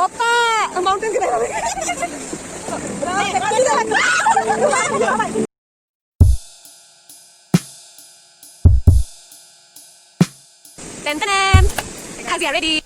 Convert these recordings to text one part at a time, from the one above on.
Opa, mountain kena. Ten. Kasi ready.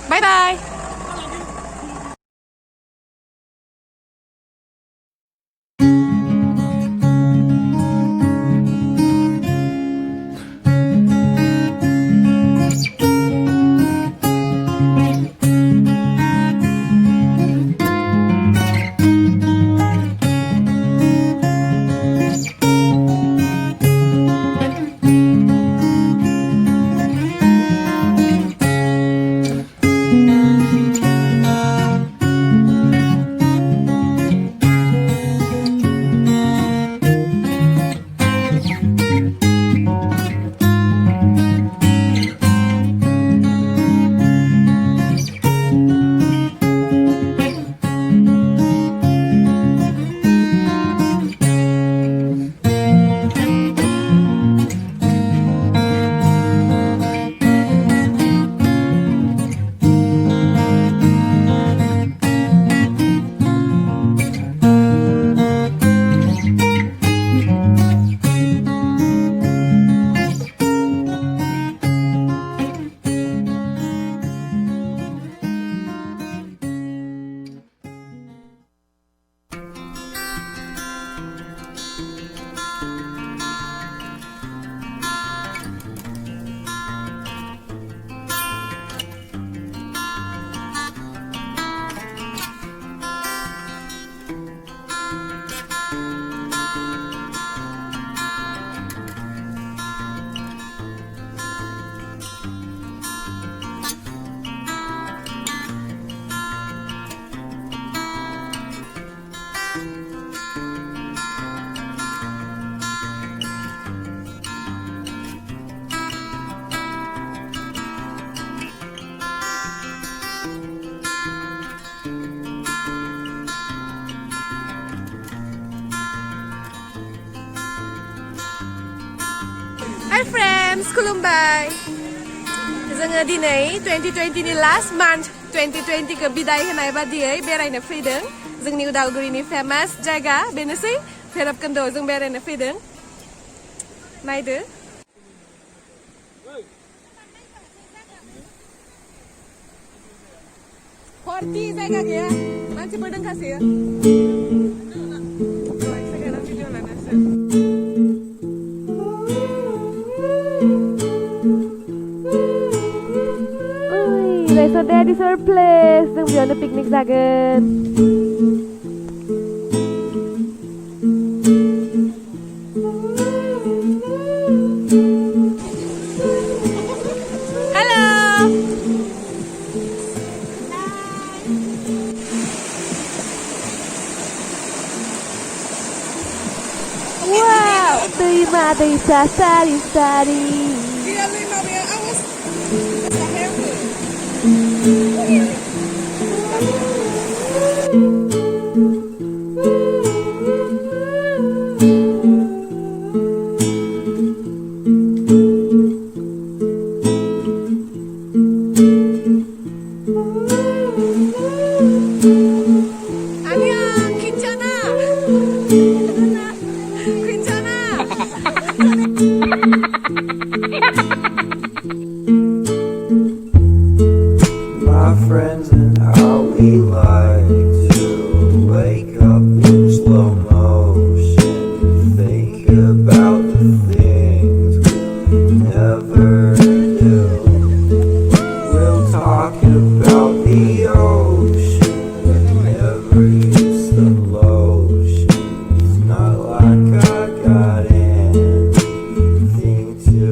Bye-bye. Hi friends, खुलुमबाय जोङो दिनै 2020 नि last month 2020 खौ बिदाय होनाय बादियै बेरायनो फैदों जोंनि उदालगुरिनि फेमास जायगा बेनोसै भैरबकुंदआव जों बेरायनो फैदों नायदो हरति जायगा गैया मानसिफोर दंखासोयो So that is our place. जों बेयावनो पिकनिक जागोन. Hello. Wow, दैमा दैसा सारि सारि. My friends and how we like to wake up in slow motion, think about the things we never do. We'll talk about the ocean, never use the lotion. It's not like I got anything to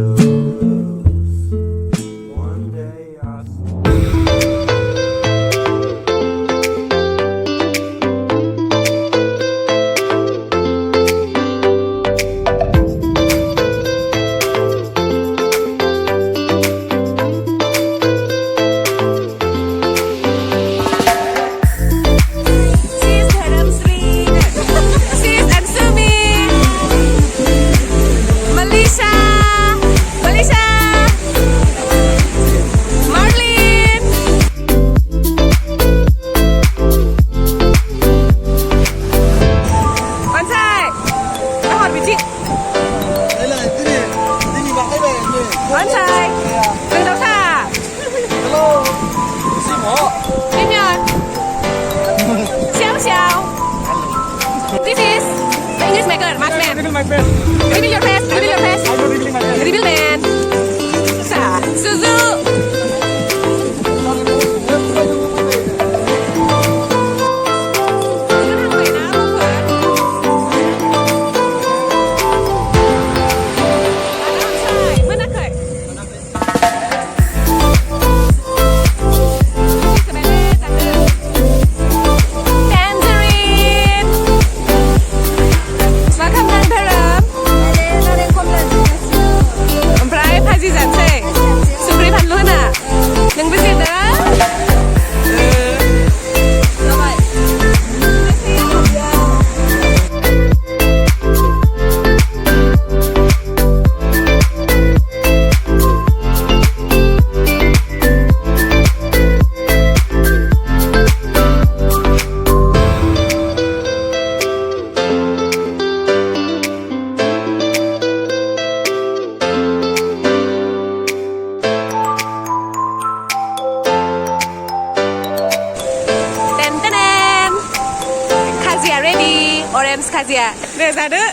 makasih ya. Rezade.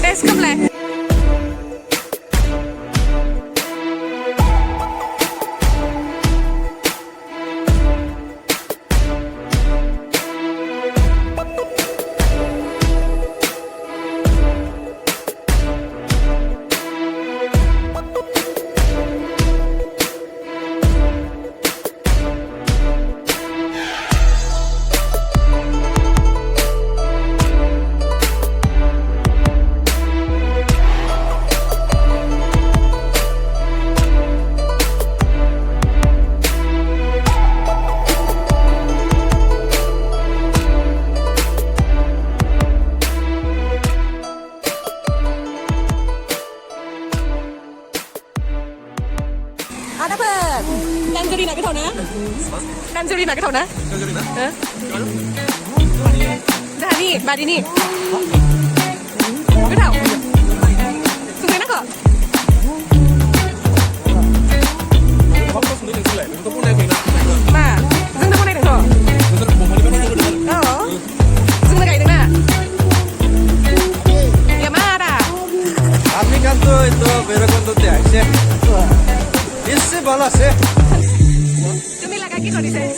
Tes kemle. Ada apa? Tangerina ke sana? Tangerina ke sana? Tangerina? Dah ni, badi ni. Ke tahu? Sungai nak kok? Ma, zeng tak boleh dengar. Oh, zeng tak boleh dengar. Ya mana? Kami kan tu itu Bhairabkunda tu aja. Isi balas ya. Cumi lah kaki kau di sini.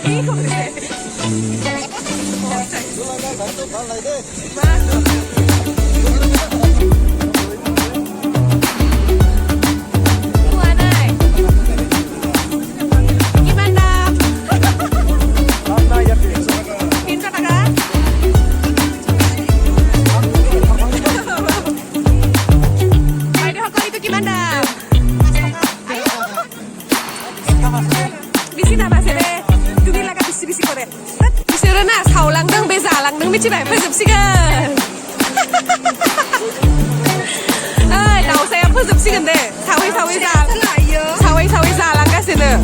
Ini kau di sini.ไม่ใช่แบบเพื่อสิบสิกันเราเซฟเพื่อสิบสิกันเด้ชาวไว้ชาวไว้ซาชาวไว้ซาลังกันสิเด้อ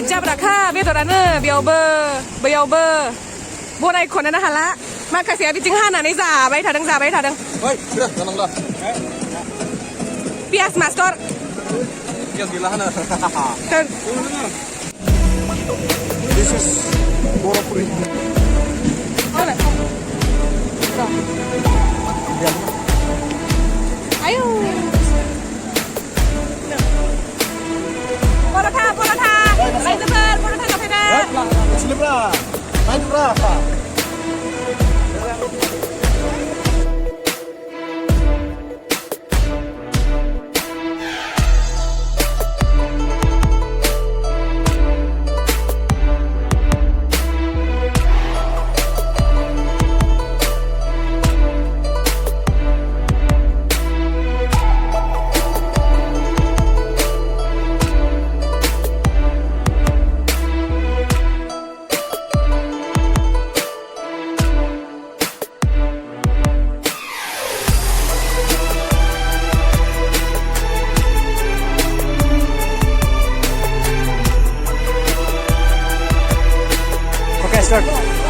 Jabraka, betorana, biauber, bonai konan hala, makasih ya bijing hana nih za, baik tadeng. Baik, sudah, tenang dah. Pias master. Pias gila hana. Turn. This is Borapuri. Mana? Ayo. Porota. Lain tebar, porota nggak beda. Sini berapa? Main berapa? Start.